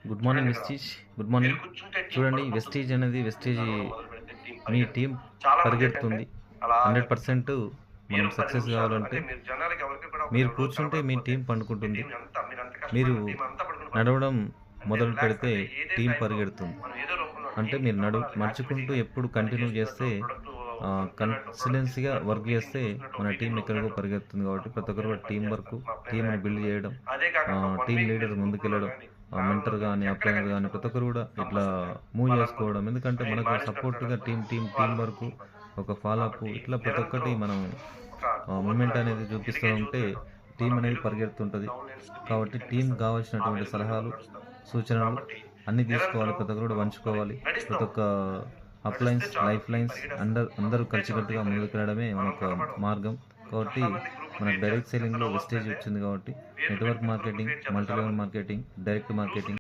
Good morning Vestige. Good morning. చూడండి, Vestige అనేది మీ team పరిగెడుతుంది. 100% మనం సక్సెస్ కావాలంటే మీరు కూర్చుంటే మీ టీం పండుకుంటుంది. మీరు నడవడం మొదలు పెడితే టీం పరిగెడుతుంది. అంటే మీరు నడుచుకుంటూ ఎప్పుడు కంటిన్యూ చేస్తే కన్సిస్టెన్సీగా వర్క్ చేస్తే మన టీం ఎక్కడికో పరిగెడుతుంది. కాబట్టి ప్రతి ఒక్కరు కూడా టీం వర్క్, టీంని బిల్డ్ చేయడం, టీం లీడర్ ముందుకెళ్ళడం, మెంటర్ కానీ అప్లైనర్ కానీ ప్రతి ఒక్కరు కూడా ఇట్లా మూవ్ చేసుకోవడం. ఎందుకంటే మనకు సపోర్ట్గా టీం వర్క్, ఒక ఫాలోఅప్, ఇట్లా ప్రతి ఒక్కటి మనం మూమెంట్ అనేది చూపిస్తూ ఉంటే టీం అనేది పరిగెడుతుంటుంది. కాబట్టి టీం కావాల్సినటువంటి సలహాలు, సూచనలు అన్నీ తీసుకోవాలి. ప్రతి ఒక్కరు కూడా పంచుకోవాలి. ప్రతి ఒక్క అప్లైన్స్, లైఫ్ లైన్స్ అందరూ కలిసికట్టుగా ముందుకు వెళ్ళడమే మన ఒక మార్గం. కాబట్టి మనకు డైరెక్ట్ సెల్లింగ్లో వెస్టేజ్ వచ్చింది. కాబట్టి network marketing, multi level marketing, direct marketing